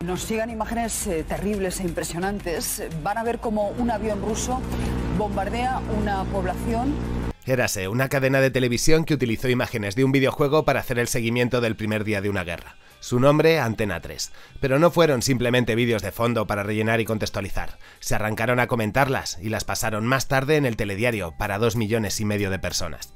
Nos llegan imágenes terribles e impresionantes. Van a ver cómo un avión ruso bombardea una población. Érase una cadena de televisión que utilizó imágenes de un videojuego para hacer el seguimiento del primer día de una guerra. Su nombre, Antena 3. Pero no fueron simplemente vídeos de fondo para rellenar y contextualizar. Se arrancaron a comentarlas y las pasaron más tarde en el telediario para 2,5 millones de personas.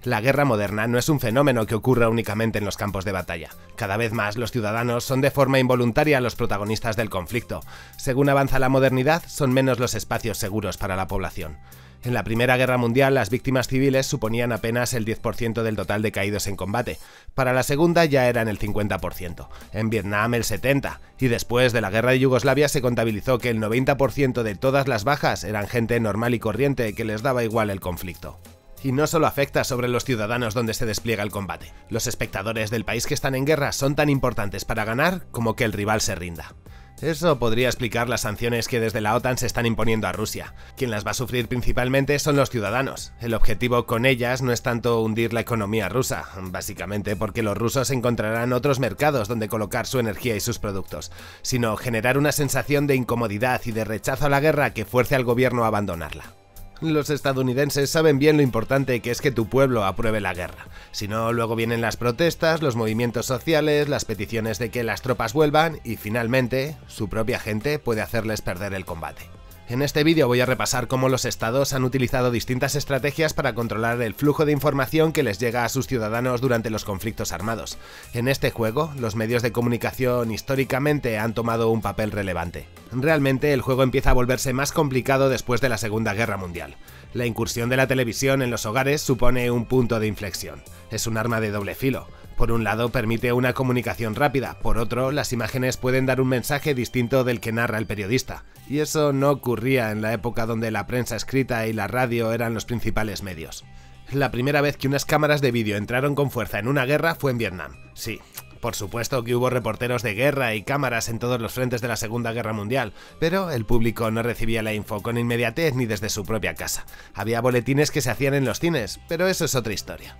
La guerra moderna no es un fenómeno que ocurra únicamente en los campos de batalla. Cada vez más los ciudadanos son de forma involuntaria los protagonistas del conflicto. Según avanza la modernidad, son menos los espacios seguros para la población. En la Primera Guerra Mundial, las víctimas civiles suponían apenas el 10% del total de caídos en combate. Para la Segunda ya eran el 50%, en Vietnam el 70%, y después de la Guerra de Yugoslavia se contabilizó que el 90% de todas las bajas eran gente normal y corriente que les daba igual el conflicto. Y no solo afecta sobre los ciudadanos donde se despliega el combate. Los espectadores del país que están en guerra son tan importantes para ganar como que el rival se rinda. Eso podría explicar las sanciones que desde la OTAN se están imponiendo a Rusia. Quien las va a sufrir principalmente son los ciudadanos. El objetivo con ellas no es tanto hundir la economía rusa, básicamente porque los rusos encontrarán otros mercados donde colocar su energía y sus productos, sino generar una sensación de incomodidad y de rechazo a la guerra que fuerce al gobierno a abandonarla. Los estadounidenses saben bien lo importante que es que tu pueblo apruebe la guerra. Si no, luego vienen las protestas, los movimientos sociales, las peticiones de que las tropas vuelvan y finalmente, su propia gente puede hacerles perder el combate. En este vídeo voy a repasar cómo los estados han utilizado distintas estrategias para controlar el flujo de información que les llega a sus ciudadanos durante los conflictos armados. En este juego, los medios de comunicación históricamente han tomado un papel relevante. Realmente el juego empieza a volverse más complicado después de la Segunda Guerra Mundial. La incursión de la televisión en los hogares supone un punto de inflexión. Es un arma de doble filo. Por un lado permite una comunicación rápida, por otro las imágenes pueden dar un mensaje distinto del que narra el periodista. Y eso no ocurría en la época donde la prensa escrita y la radio eran los principales medios. La primera vez que unas cámaras de vídeo entraron con fuerza en una guerra fue en Vietnam. Sí, por supuesto que hubo reporteros de guerra y cámaras en todos los frentes de la Segunda Guerra Mundial, pero el público no recibía la info con inmediatez ni desde su propia casa. Había boletines que se hacían en los cines, pero eso es otra historia.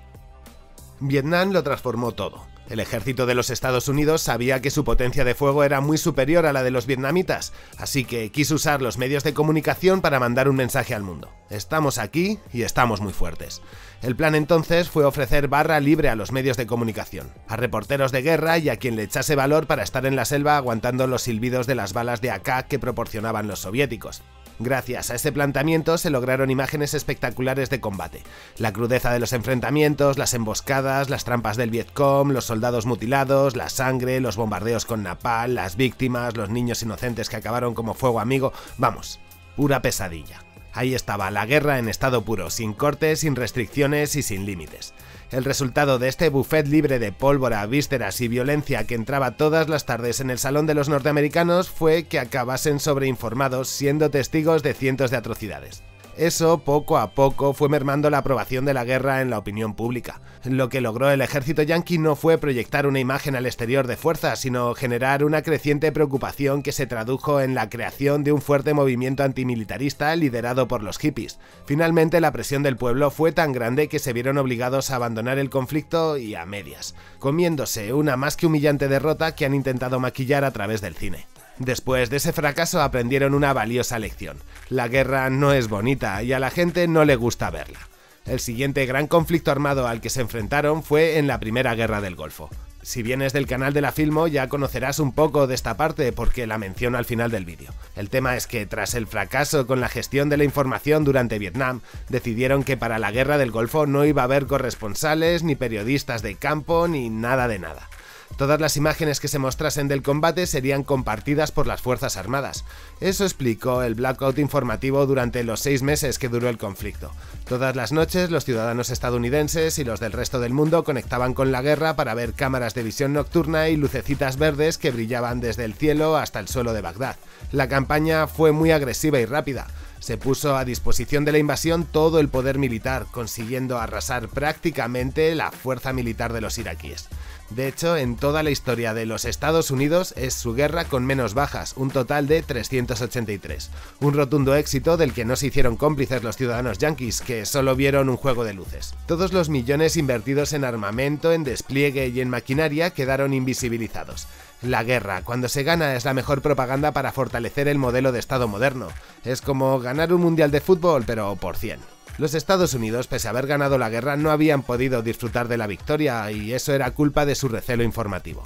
Vietnam lo transformó todo. El ejército de los Estados Unidos sabía que su potencia de fuego era muy superior a la de los vietnamitas, así que quiso usar los medios de comunicación para mandar un mensaje al mundo. Estamos aquí y estamos muy fuertes. El plan entonces fue ofrecer barra libre a los medios de comunicación, a reporteros de guerra y a quien le echase valor para estar en la selva aguantando los silbidos de las balas de AK que proporcionaban los soviéticos. Gracias a este planteamiento se lograron imágenes espectaculares de combate. La crudeza de los enfrentamientos, las emboscadas, las trampas del Vietcong, los soldados mutilados, la sangre, los bombardeos con napalm, las víctimas, los niños inocentes que acabaron como fuego amigo, vamos, pura pesadilla. Ahí estaba la guerra en estado puro, sin cortes, sin restricciones y sin límites. El resultado de este buffet libre de pólvora, vísceras y violencia que entraba todas las tardes en el salón de los norteamericanos fue que acabasen sobreinformados siendo testigos de cientos de atrocidades. Eso poco a poco fue mermando la aprobación de la guerra en la opinión pública. Lo que logró el ejército yanqui no fue proyectar una imagen al exterior de fuerza, sino generar una creciente preocupación que se tradujo en la creación de un fuerte movimiento antimilitarista liderado por los hippies. Finalmente la presión del pueblo fue tan grande que se vieron obligados a abandonar el conflicto y a medias, comiéndose una más que humillante derrota que han intentado maquillar a través del cine. Después de ese fracaso aprendieron una valiosa lección. La guerra no es bonita y a la gente no le gusta verla. El siguiente gran conflicto armado al que se enfrentaron fue en la Primera Guerra del Golfo. Si vienes del canal de la Filmo ya conocerás un poco de esta parte porque la menciono al final del vídeo. El tema es que tras el fracaso con la gestión de la información durante Vietnam, decidieron que para la Guerra del Golfo no iba a haber corresponsales, ni periodistas de campo, ni nada de nada. Todas las imágenes que se mostrasen del combate serían compartidas por las Fuerzas Armadas. Eso explicó el blackout informativo durante los 6 meses que duró el conflicto. Todas las noches los ciudadanos estadounidenses y los del resto del mundo conectaban con la guerra para ver cámaras de visión nocturna y lucecitas verdes que brillaban desde el cielo hasta el suelo de Bagdad. La campaña fue muy agresiva y rápida. Se puso a disposición de la invasión todo el poder militar, consiguiendo arrasar prácticamente la fuerza militar de los iraquíes. De hecho, en toda la historia de los Estados Unidos es su guerra con menos bajas, un total de 383. Un rotundo éxito del que no se hicieron cómplices los ciudadanos yanquis, que solo vieron un juego de luces. Todos los millones invertidos en armamento, en despliegue y en maquinaria quedaron invisibilizados. La guerra, cuando se gana, es la mejor propaganda para fortalecer el modelo de Estado moderno. Es como ganar un mundial de fútbol, pero por 100. Los Estados Unidos, pese a haber ganado la guerra, no habían podido disfrutar de la victoria y eso era culpa de su recelo informativo.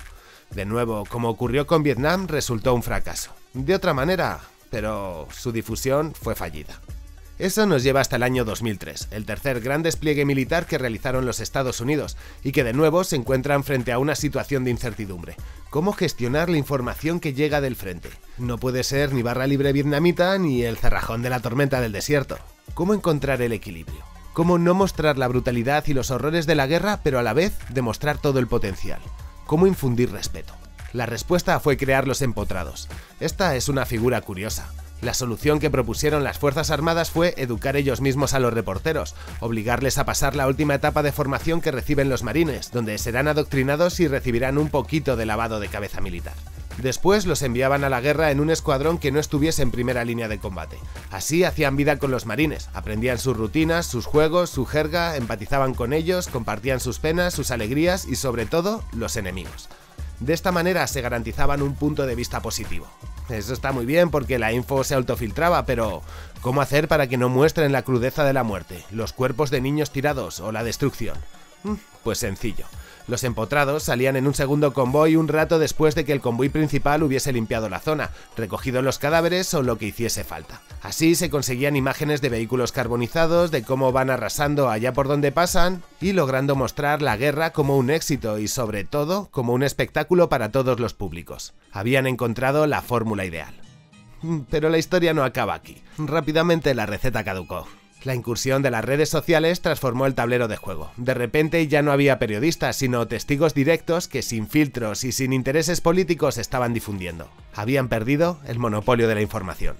De nuevo, como ocurrió con Vietnam, resultó un fracaso. De otra manera, pero su difusión fue fallida. Eso nos lleva hasta el año 2003, el tercer gran despliegue militar que realizaron los Estados Unidos y que de nuevo se encuentran frente a una situación de incertidumbre. ¿Cómo gestionar la información que llega del frente? No puede ser ni barra libre vietnamita ni el cerrajón de la tormenta del desierto. ¿Cómo encontrar el equilibrio? ¿Cómo no mostrar la brutalidad y los horrores de la guerra, pero a la vez demostrar todo el potencial? ¿Cómo infundir respeto? La respuesta fue crear los empotrados. Esta es una figura curiosa. La solución que propusieron las Fuerzas Armadas fue educar ellos mismos a los reporteros, obligarles a pasar la última etapa de formación que reciben los marines, donde serán adoctrinados y recibirán un poquito de lavado de cabeza militar. Después los enviaban a la guerra en un escuadrón que no estuviese en primera línea de combate. Así hacían vida con los marines, aprendían sus rutinas, sus juegos, su jerga, empatizaban con ellos, compartían sus penas, sus alegrías y sobre todo, los enemigos. De esta manera se garantizaban un punto de vista positivo. Eso está muy bien porque la info se autofiltraba, pero ¿cómo hacer para que no muestren la crudeza de la muerte, los cuerpos de niños tirados o la destrucción? Pues sencillo. Los empotrados salían en un segundo convoy un rato después de que el convoy principal hubiese limpiado la zona, recogido los cadáveres o lo que hiciese falta. Así se conseguían imágenes de vehículos carbonizados, de cómo van arrasando allá por donde pasan y logrando mostrar la guerra como un éxito y sobre todo como un espectáculo para todos los públicos. Habían encontrado la fórmula ideal. Pero la historia no acaba aquí. Rápidamente la receta caducó. La incursión de las redes sociales transformó el tablero de juego. De repente ya no había periodistas, sino testigos directos que sin filtros y sin intereses políticos estaban difundiendo. Habían perdido el monopolio de la información.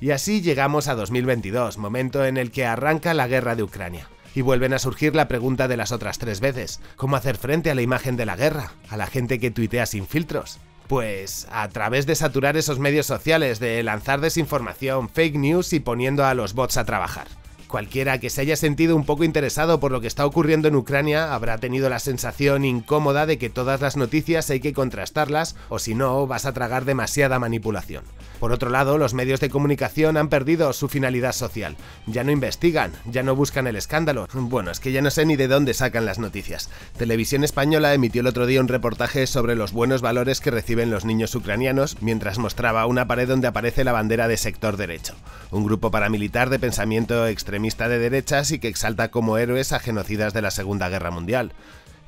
Y así llegamos a 2022, momento en el que arranca la guerra de Ucrania. Y vuelven a surgir la pregunta de las otras 3 veces. ¿Cómo hacer frente a la imagen de la guerra? ¿A la gente que tuitea sin filtros? Pues a través de saturar esos medios sociales, de lanzar desinformación, fake news y poniendo a los bots a trabajar. Cualquiera que se haya sentido un poco interesado por lo que está ocurriendo en Ucrania habrá tenido la sensación incómoda de que todas las noticias hay que contrastarlas o si no vas a tragar demasiada manipulación. Por otro lado, los medios de comunicación han perdido su finalidad social. Ya no investigan, ya no buscan el escándalo. Bueno, es que ya no sé ni de dónde sacan las noticias. Televisión Española emitió el otro día un reportaje sobre los buenos valores que reciben los niños ucranianos mientras mostraba una pared donde aparece la bandera de Sector Derecho, un grupo paramilitar de pensamiento extremista de derechas y que exalta como héroes a genocidas de la Segunda Guerra Mundial.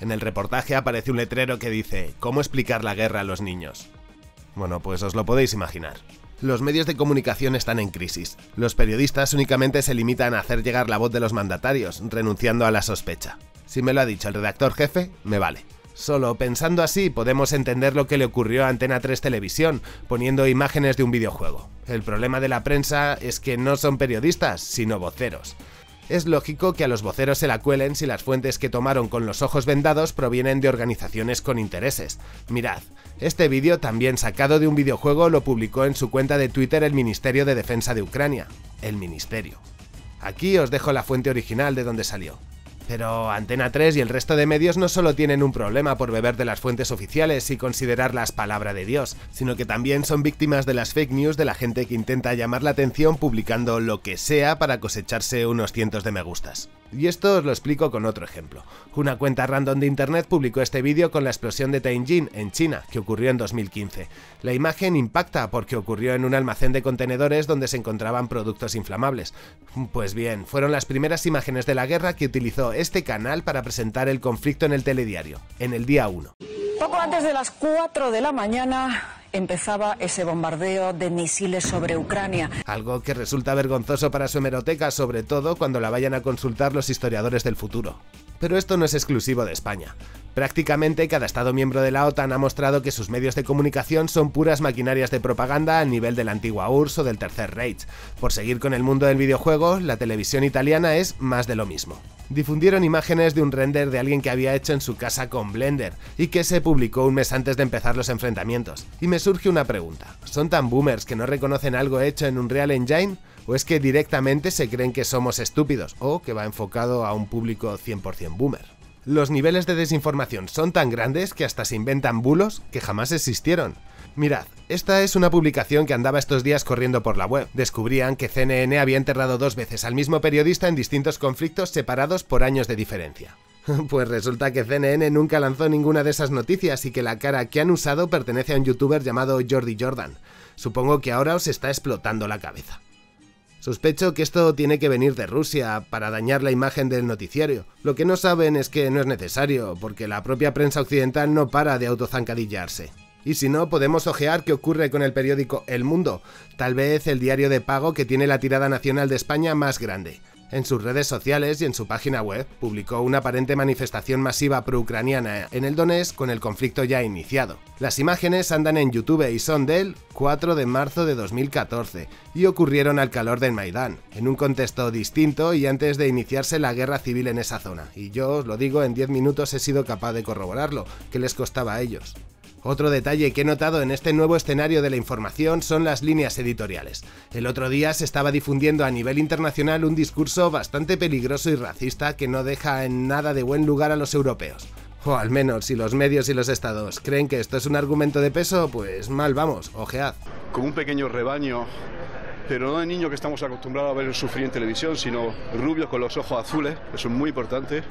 En el reportaje aparece un letrero que dice «¿Cómo explicar la guerra a los niños?». Bueno, pues os lo podéis imaginar. Los medios de comunicación están en crisis. Los periodistas únicamente se limitan a hacer llegar la voz de los mandatarios, renunciando a la sospecha. Si me lo ha dicho el redactor jefe, me vale. Solo pensando así podemos entender lo que le ocurrió a Antena 3 Televisión, poniendo imágenes de un videojuego. El problema de la prensa es que no son periodistas, sino voceros. Es lógico que a los voceros se la cuelen si las fuentes que tomaron con los ojos vendados provienen de organizaciones con intereses. Mirad, este vídeo también sacado de un videojuego lo publicó en su cuenta de Twitter el Ministerio de Defensa de Ucrania. El Ministerio. Aquí os dejo la fuente original de donde salió. Pero Antena 3 y el resto de medios no solo tienen un problema por beber de las fuentes oficiales y considerarlas palabra de Dios, sino que también son víctimas de las fake news de la gente que intenta llamar la atención publicando lo que sea para cosecharse unos cientos de me gustas. Y esto os lo explico con otro ejemplo. Una cuenta random de internet publicó este vídeo con la explosión de Tianjin, en China, que ocurrió en 2015. La imagen impacta porque ocurrió en un almacén de contenedores donde se encontraban productos inflamables. Pues bien, fueron las primeras imágenes de la guerra que utilizó este canal para presentar el conflicto en el telediario, en el día 1. Poco antes de las 4 de la mañana empezaba ese bombardeo de misiles sobre Ucrania. Algo que resulta vergonzoso para su hemeroteca, sobre todo cuando la vayan a consultar los historiadores del futuro. Pero esto no es exclusivo de España. Prácticamente cada Estado miembro de la OTAN ha mostrado que sus medios de comunicación son puras maquinarias de propaganda al nivel de la antigua URSS o del Tercer Reich. Por seguir con el mundo del videojuego, la televisión italiana es más de lo mismo. Difundieron imágenes de un render de alguien que había hecho en su casa con Blender y que se publicó un mes antes de empezar los enfrentamientos. Y me surge una pregunta, ¿son tan boomers que no reconocen algo hecho en Unreal Engine? ¿O es que directamente se creen que somos estúpidos o que va enfocado a un público 100% boomer? Los niveles de desinformación son tan grandes que hasta se inventan bulos que jamás existieron. Mirad, esta es una publicación que andaba estos días corriendo por la web. Descubrían que CNN había enterrado 2 veces al mismo periodista en distintos conflictos separados por años de diferencia. Pues resulta que CNN nunca lanzó ninguna de esas noticias y que la cara que han usado pertenece a un youtuber llamado Jordi Jordan. Supongo que ahora os está explotando la cabeza. Sospecho que esto tiene que venir de Rusia para dañar la imagen del noticiario. Lo que no saben es que no es necesario, porque la propia prensa occidental no para de autozancadillarse. Y si no, podemos ojear qué ocurre con el periódico El Mundo, tal vez el diario de pago que tiene la tirada nacional de España más grande. En sus redes sociales y en su página web publicó una aparente manifestación masiva pro-ucraniana en el Donetsk con el conflicto ya iniciado. Las imágenes andan en YouTube y son del 4 de marzo de 2014 y ocurrieron al calor del Maidán, en un contexto distinto y antes de iniciarse la guerra civil en esa zona. Y yo os lo digo, en 10 minutos he sido capaz de corroborarlo, que les costaba a ellos. Otro detalle que he notado en este nuevo escenario de la información son las líneas editoriales. El otro día se estaba difundiendo a nivel internacional un discurso bastante peligroso y racista que no deja en nada de buen lugar a los europeos. O al menos, si los medios y los estados creen que esto es un argumento de peso, pues mal vamos, ojead. Como un pequeño rebaño, pero no de niño que estamos acostumbrados a ver sufrir en televisión, sino rubios con los ojos azules, eso es muy importante.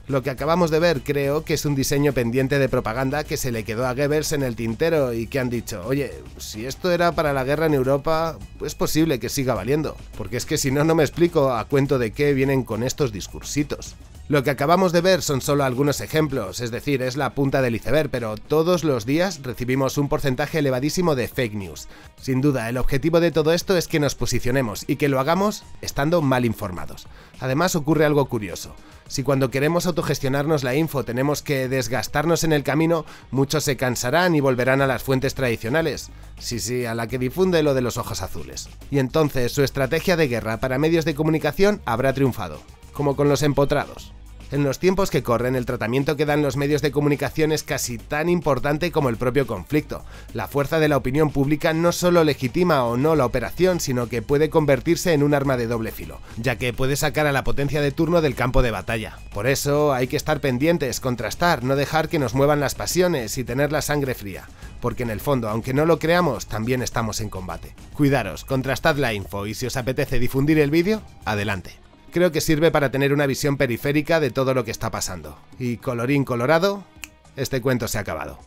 Lo que acabamos de ver creo que es un diseño pendiente de propaganda que se le quedó a Goebbels en el tintero y que han dicho, oye, si esto era para la guerra en Europa, es posible que siga valiendo, porque es que si no, no me explico a cuento de qué vienen con estos discursitos. Lo que acabamos de ver son solo algunos ejemplos, es decir, es la punta del iceberg, pero todos los días recibimos un porcentaje elevadísimo de fake news. Sin duda, el objetivo de todo esto es que nos posicionemos y que lo hagamos estando mal informados. Además, ocurre algo curioso. Si cuando queremos autogestionarnos la info tenemos que desgastarnos en el camino, muchos se cansarán y volverán a las fuentes tradicionales. Sí, a la que difunde lo de los ojos azules. Y entonces su estrategia de guerra para medios de comunicación habrá triunfado, como con los empotrados. En los tiempos que corren, el tratamiento que dan los medios de comunicación es casi tan importante como el propio conflicto. La fuerza de la opinión pública no solo legitima o no la operación, sino que puede convertirse en un arma de doble filo, ya que puede sacar a la potencia de turno del campo de batalla. Por eso hay que estar pendientes, contrastar, no dejar que nos muevan las pasiones y tener la sangre fría, porque en el fondo, aunque no lo creamos, también estamos en combate. Cuidaros, contrastad la info y si os apetece difundir el vídeo, adelante. Creo que sirve para tener una visión periférica de todo lo que está pasando. Y colorín colorado, este cuento se ha acabado.